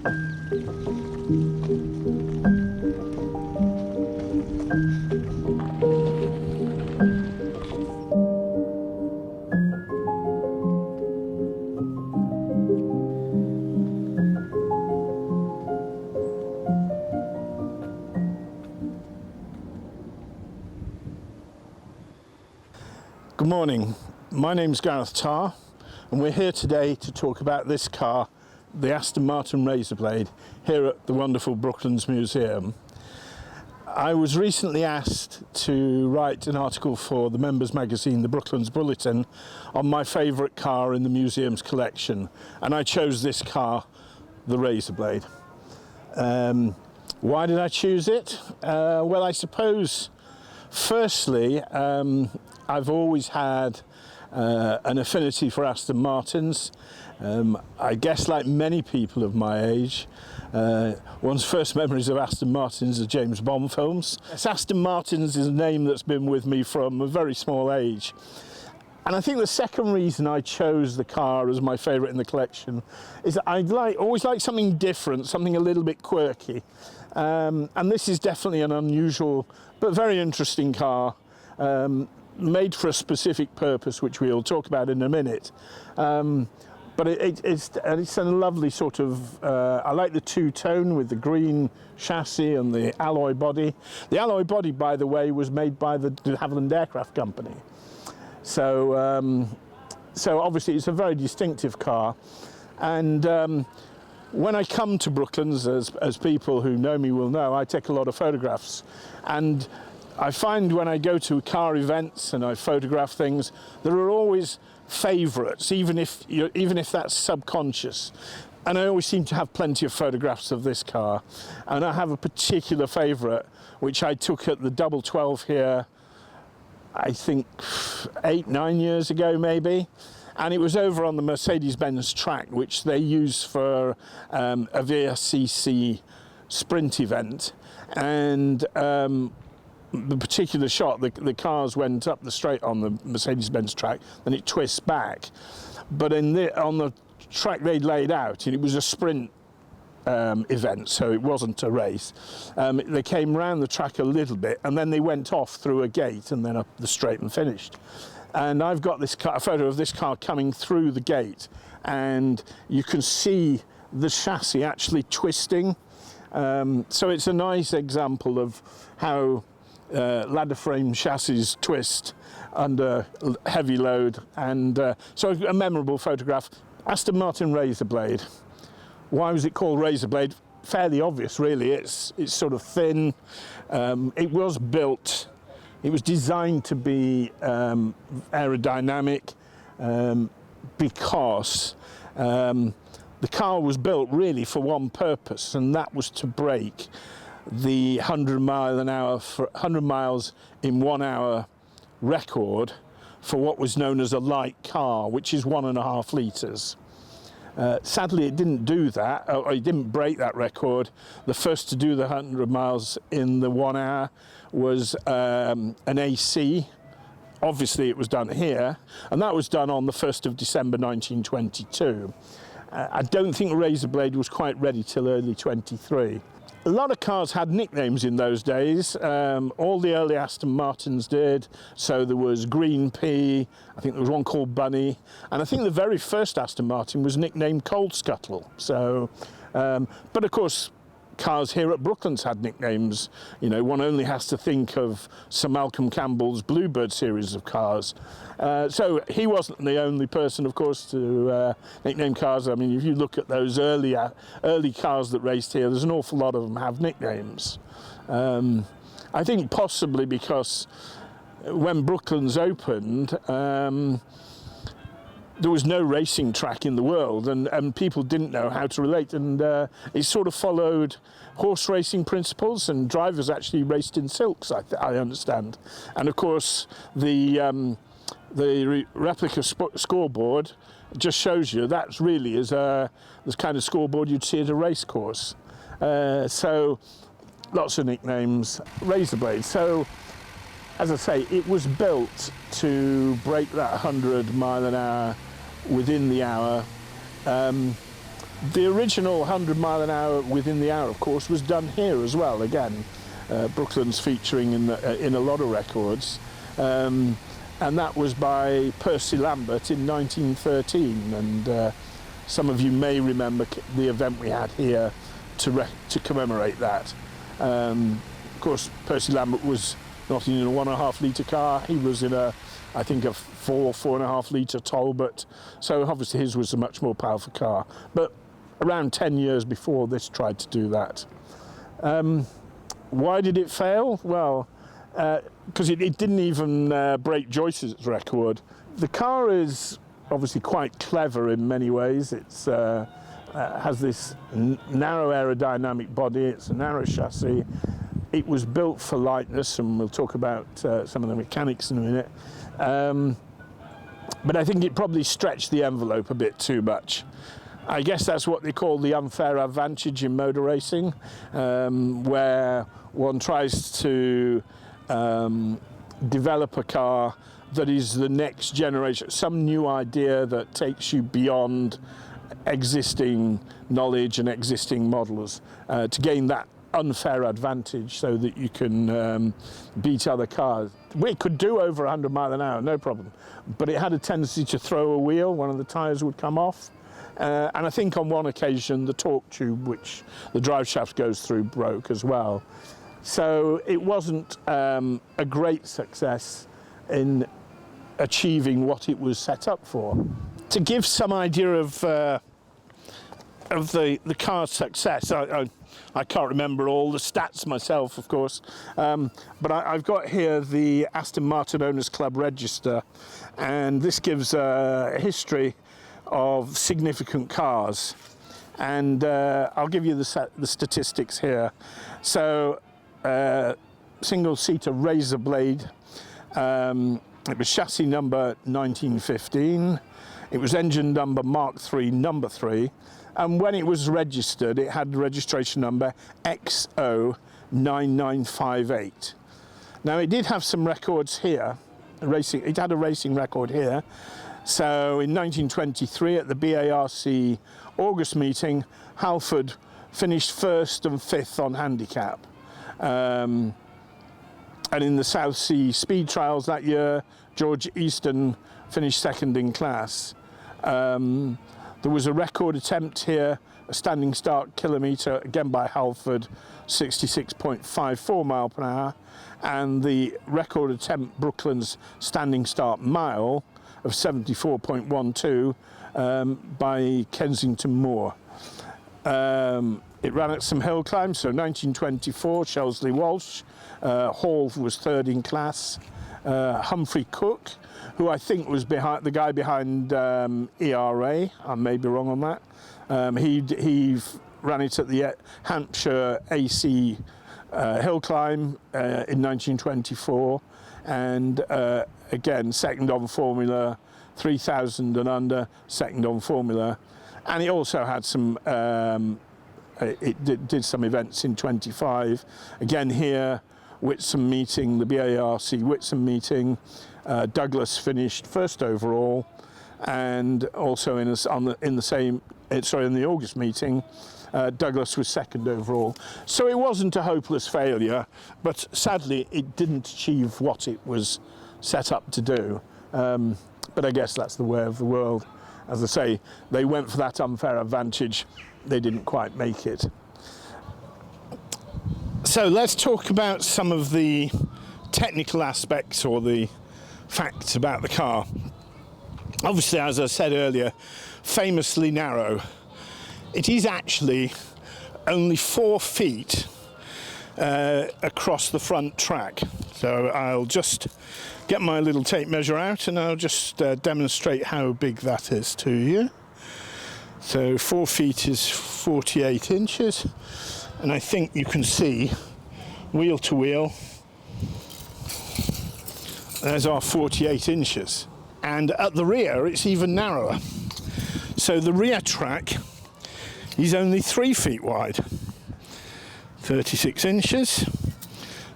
Good morning, my name's Gareth Tarr and we're here today to talk about this car, the Aston Martin Razor Blade, here at the wonderful Brooklands Museum. I was recently asked to write an article for the members magazine, the Brooklands Bulletin, on my favourite car in the museum's collection, and I chose this car, the Razor Blade. Why did I choose it? Well, I suppose firstly, I've always had an affinity for Aston Martins. I guess like many people of my age, one's first memories of Aston Martins are James Bond films. Aston Martins is a name that's been with me from a very small age. And I think the second reason I chose the car as my favourite in the collection is that I always like something different, something a little bit quirky. And this is definitely an unusual but very interesting car. Made for a specific purpose, which we'll talk about in a minute. But it's a lovely sort of, I like the two-tone with the green chassis and the alloy body. The alloy body, by the way, was made by the de Havilland Aircraft Company. So, so obviously it's a very distinctive car. And when I come to Brooklands, as people who know me will know, I take a lot of photographs. And I find when I go to car events and I photograph things, there are always favourites, even if that's subconscious. And I always seem to have plenty of photographs of this car. And I have a particular favourite, which I took at the Double 12 here, I think 8-9 years ago maybe. And it was over on the Mercedes-Benz track, which they use for a VSCC sprint event. And the particular shot, the cars went up the straight on the Mercedes-Benz track, then it twists back. But on the track they'd laid out, and it was a sprint event, so it wasn't a race. They came round the track a little bit, and then they went off through a gate and then up the straight and finished. And I've got this car, a photo of this car coming through the gate, and you can see the chassis actually twisting. So it's a nice example of how ladder frame chassis twist under heavy load, and so a memorable photograph. Aston Martin Razor Blade. Why was it called Razor Blade? Fairly obvious really. It's sort of thin. It was built, it was designed to be aerodynamic because the car was built really for one purpose, and that was to break the 100 miles in 1 hour record for what was known as a light car, which is 1.5 litres. Sadly, it didn't do that, or it didn't break that record. The first to do the 100 miles in the 1 hour was an AC. Obviously, it was done here, and that was done on the 1st of December 1922. I don't think Razor Blade was quite ready till early 23. A lot of cars had nicknames in those days. All the early Aston Martins did. So there was Green Pea, I think there was one called Bunny, and I think the very first Aston Martin was nicknamed Cold Scuttle. So, but of course, cars here at Brooklands had nicknames. You know, one only has to think of Sir Malcolm Campbell's Bluebird series of cars. So he wasn't the only person, of course, to nickname cars. I mean, if you look at those early cars that raced here, there's an awful lot of them have nicknames. I think possibly because when Brooklands opened, there was no racing track in the world, and people didn't know how to relate, and it sort of followed horse racing principles, and drivers actually raced in silks, I understand. And of course the replica scoreboard just shows you that's really is the kind of scoreboard you'd see at a race course. So lots of nicknames. Razor Blade. So as I say, it was built to break that 100 mile an hour within the hour. The original 100 mile an hour within the hour, of course, was done here as well. Again, Brooklands featuring in a lot of records. And that was by Percy Lambert in 1913. And some of you may remember the event we had here to commemorate that. Of course, Percy Lambert was not in a 1.5 litre car. He was in I think a 4.5 litre Talbot. So obviously his was a much more powerful car. But around 10 years before this tried to do that. Why did it fail? Well, because it didn't even break Joyce's record. The car is obviously quite clever in many ways. It's has this narrow aerodynamic body. It's a narrow chassis. It was built for lightness, and we'll talk about some of the mechanics in a minute. But I think it probably stretched the envelope a bit too much. I guess that's what they call the unfair advantage in motor racing, where one tries to develop a car that is the next generation, some new idea that takes you beyond existing knowledge and existing models to gain that unfair advantage so that you can beat other cars. We could do over 100 mile an hour, no problem, but it had a tendency to throw a wheel. One of the tyres would come off. And I think on one occasion the torque tube, which the drive shaft goes through, broke as well. So it wasn't a great success in achieving what it was set up for. To give some idea of the car's success, I can't remember all the stats myself, of course, but I've got here the Aston Martin Owners Club register, and this gives a history of significant cars, and I'll give you the statistics here. So single-seater Razor Blade, it was chassis number 1915, it was engine number Mark III number 3, and when it was registered it had registration number XO9958. Now it did have some records here, it had a racing record here. So in 1923 at the BARC August meeting, Halford finished 1st and 5th on handicap. And in the South Sea Speed Trials that year, George Easton finished 2nd in class. There was a record attempt here, a standing start kilometre, again by Halford, 66.54 mile per hour, and the record attempt Brooklands standing start mile of 74.12 by Kensington Moore. It ran at some hill climbs, so 1924, Shelsley Walsh, Hall was 3rd in class, Humphrey Cook, who I think was the guy behind ERA, I may be wrong on that. He ran it at the Hampshire AC hill climb in 1924, and again, 2nd on formula, 3,000 and under, 2nd on formula, and it also had some. It did some events in 25. Again here, Whitsun meeting, the BARC Whitsun meeting. Douglas finished 1st overall, and also in the August meeting, Douglas was 2nd overall. So it wasn't a hopeless failure, but sadly it didn't achieve what it was set up to do. But I guess that's the way of the world. As I say, they went for that unfair advantage. They didn't quite make it. So let's talk about some of the technical aspects or the facts about the car. Obviously, as I said earlier, famously narrow. It is actually only 4 feet across the front track. So I'll just get my little tape measure out and I'll just demonstrate how big that is to you. So 4 feet is 48 inches, and I think you can see wheel to wheel, there's our 48 inches. And at the rear it's even narrower. So the rear track is only 3 feet wide, 36 inches,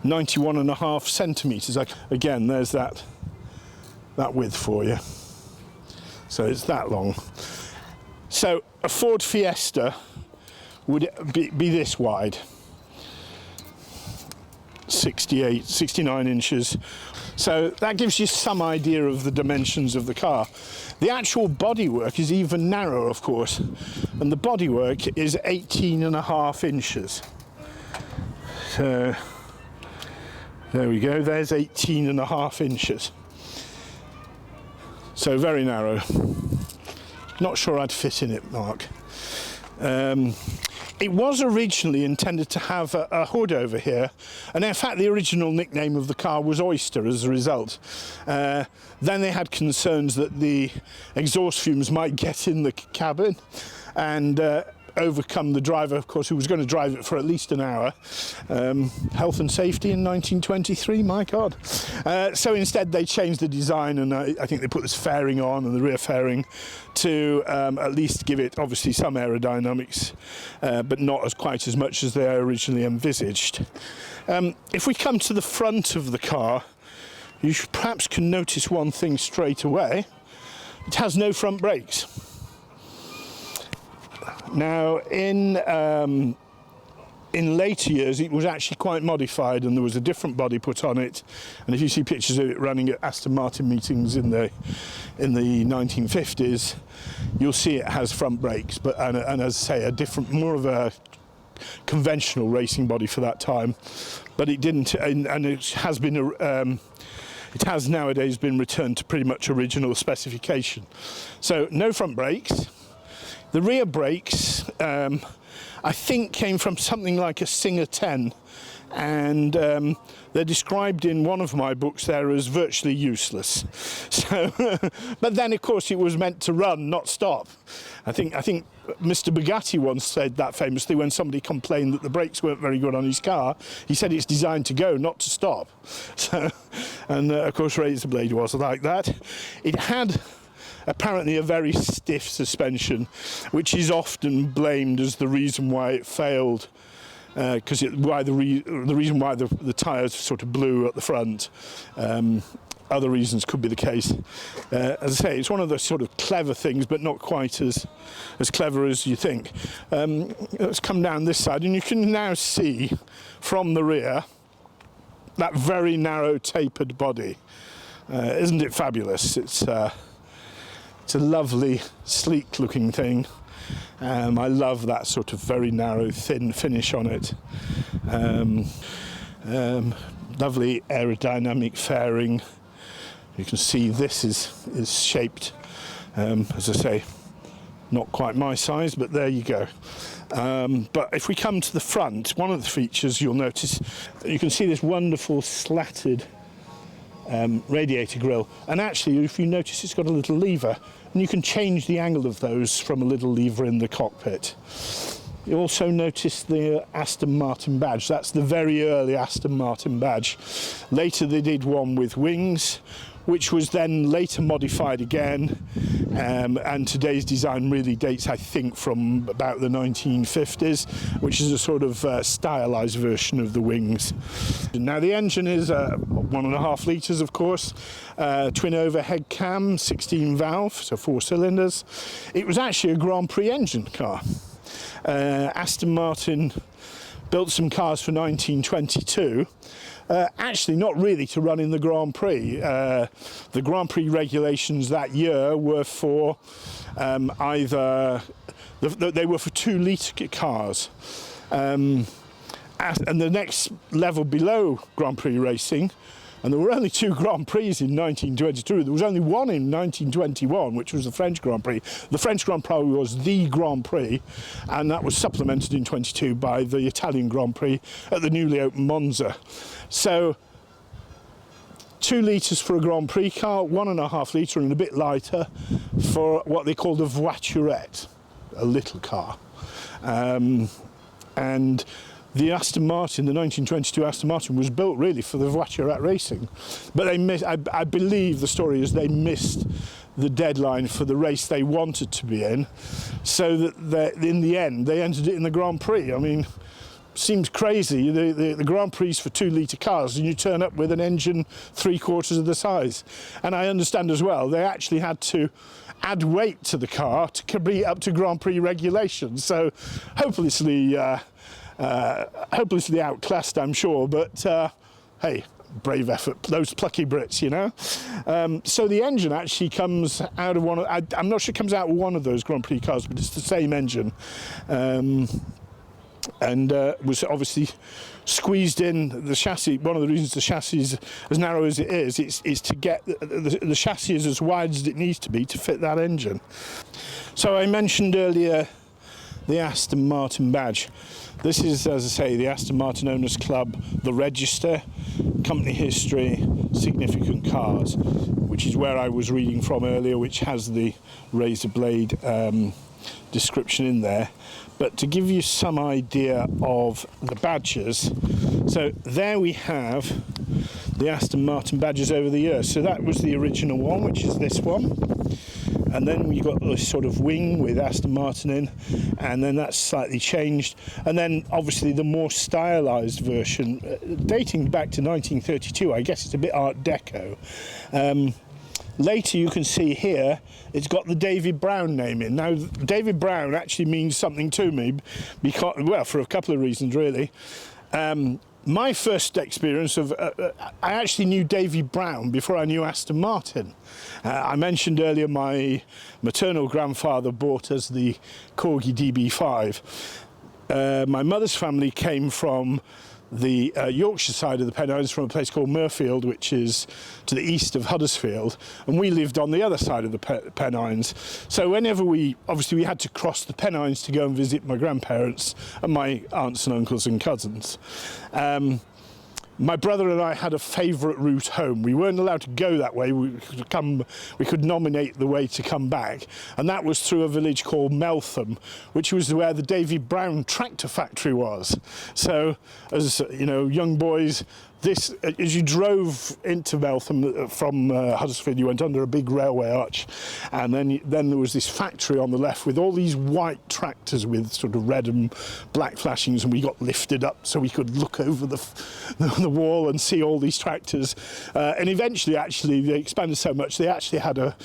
91.5 centimetres. Again, there's that width for you. So it's that long. So a Ford Fiesta Oyster would be this wide. 69 inches. So that gives you some idea of the dimensions of the car. The actual bodywork is even narrower, of course, and the bodywork is 18.5 inches. So there we go, there's 18.5 inches. So very narrow. Not sure I'd fit in it, Mark. It was originally intended to have a hood over here, and in fact the original nickname of the car was Oyster as a result. Then they had concerns that the exhaust fumes might get in the cabin and overcome the driver, of course, who was going to drive it for at least an hour. Health and safety in 1923, my God. So instead they changed the design, and I think they put this fairing on and the rear fairing to at least give it obviously some aerodynamics, but not quite as much as they originally envisaged. If we come to the front of the car, you perhaps can notice one thing straight away. It has no front brakes. Now, in later years, it was actually quite modified, and there was a different body put on it. And if you see pictures of it running at Aston Martin meetings in the 1950s, you'll see it has front brakes, but and as I say, a different, more of a conventional racing body for that time. But it didn't, and it has been. It has nowadays been returned to pretty much original specification. So no front brakes. The rear brakes, I think, came from something like a Singer 10, and they're described in one of my books there as virtually useless. So, but then, of course, it was meant to run, not stop. I think Mr. Bugatti once said that famously when somebody complained that the brakes weren't very good on his car. He said it's designed to go, not to stop. So, and of course, Razorblade was like that. It had apparently a very stiff suspension, which is often blamed as the reason why it failed, because the reason why the tyres sort of blew at the front. Other reasons could be the case. As I say, it's one of those sort of clever things, but not quite as clever as you think. Let's come down this side, and you can now see from the rear that very narrow tapered body. Isn't it fabulous? It's a lovely, sleek-looking thing. I love that sort of very narrow, thin finish on it. Lovely aerodynamic fairing. You can see this is shaped, as I say, not quite my size, but there you go. But if we come to the front, one of the features you'll notice, you can see this wonderful slatted radiator grille, and actually if you notice it's got a little lever, and you can change the angle of those from a little lever in the cockpit. You also notice the Aston Martin badge. That's the very early Aston Martin badge. Later they did one with wings, which was then later modified again, and today's design really dates, I think, from about the 1950s, which is a sort of stylized version of the wings. Now the engine is 1.5 litres, of course, twin overhead cam, 16 valve, so 4 cylinders. It was actually a Grand Prix engine car. Aston Martin built some cars for 1922, actually not really to run in the Grand Prix. The Grand Prix regulations that year were for they were for 2-litre cars. And the next level below Grand Prix racing, and there were only 2 Grand Prix in 1922. There was only one in 1921, which was the French Grand Prix. The French Grand Prix was the Grand Prix, and that was supplemented in 22 by the Italian Grand Prix at the newly opened Monza. So 2 litres for a Grand Prix car, 1.5 litre and a bit lighter for what they called a voiturette, a little car. And the Aston Martin, the 1922 Aston Martin, was built really for the voiturette racing. But they missed, I believe the story is they missed the deadline for the race they wanted to be in, so that in the end they entered it in the Grand Prix. I mean, seems crazy. The Grand Prix for 2-litre cars, and you turn up with an engine 3/4 of the size. And I understand as well, they actually had to add weight to the car to bring it up to Grand Prix regulations. So hopelessly outclassed, I'm sure, but hey, brave effort, those plucky Brits, you know. So the engine actually comes out of I'm not sure it comes out of one of those Grand Prix cars, but it's the same engine. And was obviously squeezed in the chassis. One of the reasons the chassis is as narrow as it is to get the chassis is as wide as it needs to be to fit that engine. So I mentioned earlier the Aston Martin badge. This is, as I say, the Aston Martin Owners Club, the register, company history, significant cars, which is where I was reading from earlier, which has the Razor Blade description in there. But to give you some idea of the badges, so there we have the Aston Martin badges over the years. So that was the original one, which is this one. And then we got this sort of wing with Aston Martin in, and then that's slightly changed. And then obviously the more stylised version, dating back to 1932, I guess it's a bit Art Deco. Later you can see here, it's got the David Brown name in. Now, David Brown actually means something to me, because, well, for a couple of reasons, really. My first experience of, I actually knew David Brown before I knew Aston Martin. I mentioned earlier my maternal grandfather bought us the Corgi DB5. My mother's family came from the Yorkshire side of the Pennines, from a place called Mirfield, which is to the east of Huddersfield, and we lived on the other side of the Pennines. So whenever we had to cross the Pennines to go and visit my grandparents and my aunts and uncles and cousins. My brother and I had a favourite route home. We weren't allowed to go that way. We could nominate the way to come back, and that was through a village called Meltham, which was where the David Brown tractor factory was. So, as you know, young boys, as you drove into Meltham from Huddersfield, you went under a big railway arch, and then there was this factory on the left with all these white tractors with sort of red and black flashings, and we got lifted up so we could look over the wall and see all these tractors. And eventually, actually, they expanded so much they actually had a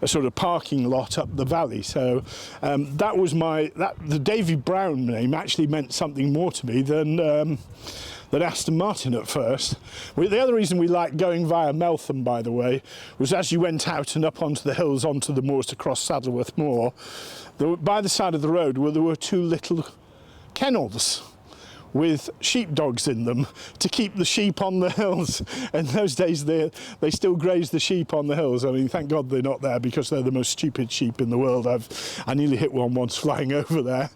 sort of parking lot up the valley. So that was the David Brown name actually meant something more to me than Aston Martin at first. The other reason we liked going via Meltham, by the way, was as you went out and up onto the hills, onto the moors to cross Saddleworth Moor, by the side of the road there were two little kennels with sheepdogs in them to keep the sheep on the hills. In those days they still grazed the sheep on the hills. I mean, thank God they're not there, because they're the most stupid sheep in the world. I nearly hit one once flying over there.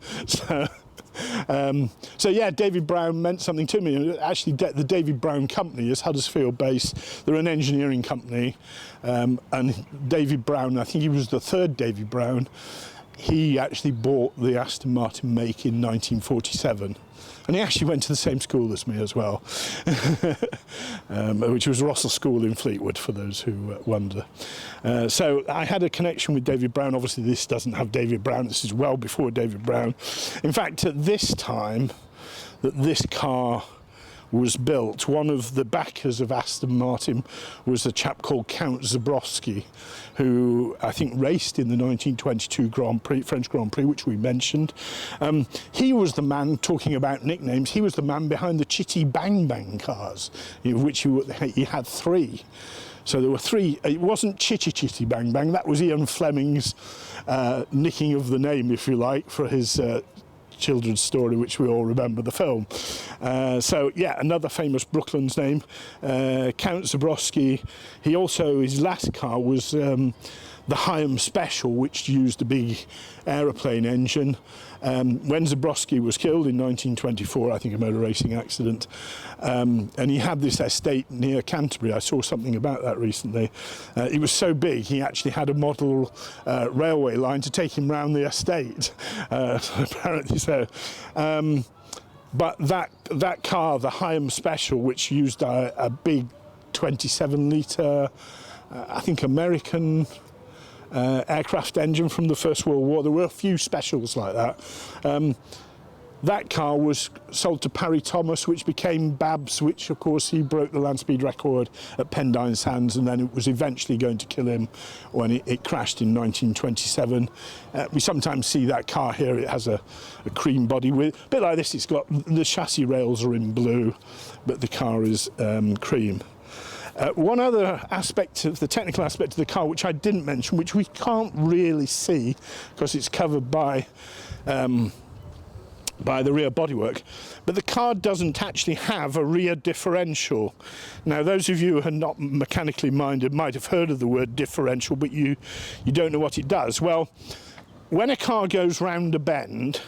So yeah, David Brown meant something to me. Actually, the David Brown company is Huddersfield based. They're an engineering company, and David Brown, I think he was the third David Brown, he actually bought the Aston Martin make in 1947. And he actually went to the same school as me as well, which was Rossall School in Fleetwood, for those who wonder. So I had a connection with David Brown. Obviously, this doesn't have David Brown. This is well before David Brown. In fact, at this time that this car was built, one of the backers of Aston Martin was a chap called Count Zabrowski, who I think raced in the 1922 French Grand Prix, which we mentioned. He was the man, talking about nicknames, he was the man behind the Chitty Bang Bang cars, of which he had three. So there were three. It wasn't Chitty Bang Bang, that was Ian Fleming's nicking of the name, if you like, for his children's story, which we all remember, the film. So yeah, another famous Brooklands name, Count Zabrowski. He also, his last car was the Halford Special, which used a big aeroplane engine. When Zabrowski was killed in 1924, I think a motor racing accident, and he had this estate near Canterbury. I saw something about that recently. It was so big, he actually had a model railway line to take him round the estate, apparently so. But that car, the Halford Special, which used a big 27-litre, I think American aircraft engine from the First World War. There were a few specials like that. That car was sold to Parry Thomas, which became Babs, which of course he broke the land speed record at Pendyne's hands, and then it was eventually going to kill him when it crashed in 1927. We sometimes see that car here. It has a cream body with, a bit like this, it's got, the chassis rails are in blue, but the car is cream. One other aspect of the technical aspect of the car, which I didn't mention, which we can't really see because it's covered by the rear bodywork, but the car doesn't actually have a rear differential. Now, those of you who are not mechanically minded might have heard of the word differential, but you don't know what it does. Well, when a car goes round a bend,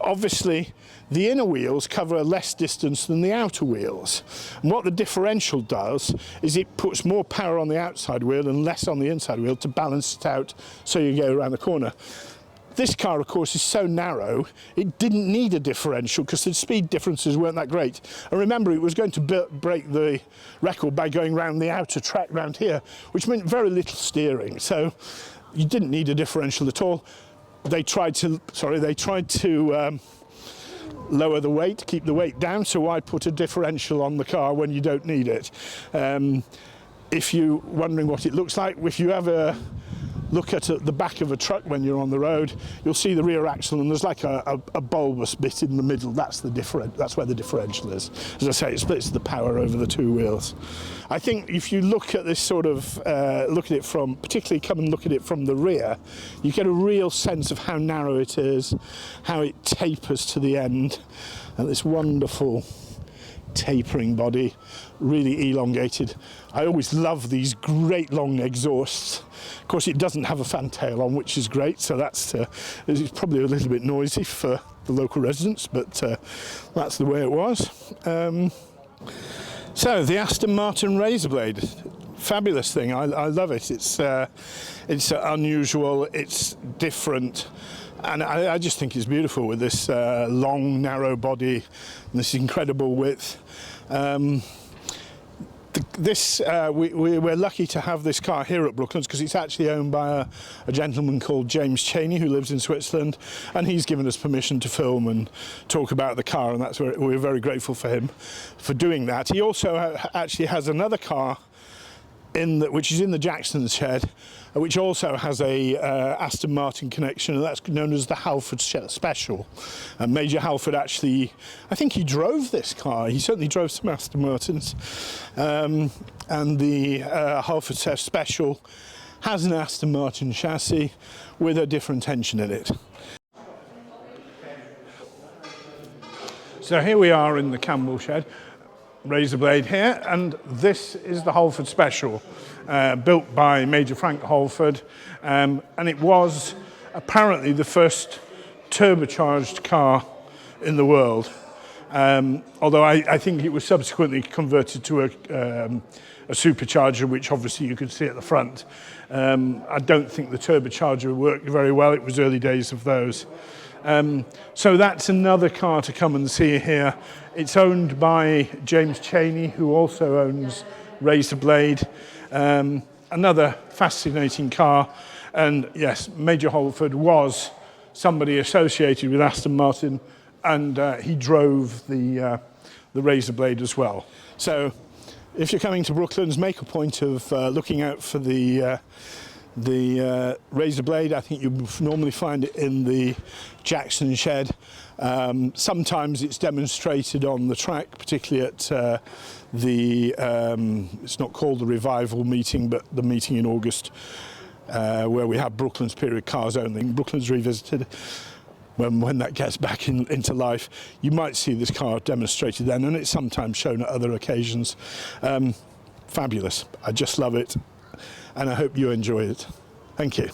obviously the inner wheels cover less distance than the outer wheels. And what the differential does is it puts more power on the outside wheel and less on the inside wheel to balance it out so you go around the corner. This car, of course, is so narrow, it didn't need a differential because the speed differences weren't that great. And remember, it was going to break the record by going round the outer track round here, which meant very little steering. So you didn't need a differential at all. They tried to lower the weight, keep the weight down, so why put a differential on the car when you don't need it? If you're wondering what it looks like, if you ever look at the back of a truck when you're on the road, you'll see the rear axle and there's like a bulbous bit in the middle. That's where the differential is. As I say, it splits the power over the two wheels. I think if you look at this sort of, particularly come and look at it from the rear, you get a real sense of how narrow it is, how it tapers to the end, and this wonderful tapering body, really elongated. I always love these great long exhausts. Of course, it doesn't have a fantail on, which is great, so it's probably a little bit noisy for the local residents, but that's the way it was. So the Aston Martin Razor Blade, fabulous thing. I love it. It's unusual, it's different, and I just think it's beautiful with this long, narrow body and this incredible width. We're lucky to have this car here at Brooklands because it's actually owned by a gentleman called James Cheney who lives in Switzerland, and he's given us permission to film and talk about the car, and we're very grateful for him for doing that. He also actually has another car which is in the Jackson's shed, which also has a Aston Martin connection, and that's known as the Halford Special. And Major Halford actually, I think he drove this car. He certainly drove some Aston Martins. And the Halford Special has an Aston Martin chassis with a different engine in it. So here we are in the Campbell shed. Razor Blade here, and this is the Halford Special, built by Major Frank Halford, and it was apparently the first turbocharged car in the world, although I think it was subsequently converted to a supercharger, which obviously you could see at the front. I don't think the turbocharger worked very well. It was early days of those. So that's another car to come and see here. It's owned by James Cheney, who also owns Razorblade. Another fascinating car. And yes, Major Halford was somebody associated with Aston Martin, and he drove the Razorblade as well. So if you're coming to Brooklands, make a point of looking out for the Razorblade. I think you normally find it in the Jackson shed. Sometimes it's demonstrated on the track, particularly at it's not called the Revival meeting, but the meeting in August where we have Brooklands period cars only, Brooklands Revisited. When that gets back into life, you might see this car demonstrated then, and it's sometimes shown at other occasions. Fabulous. I just love it, and I hope you enjoy it. Thank you.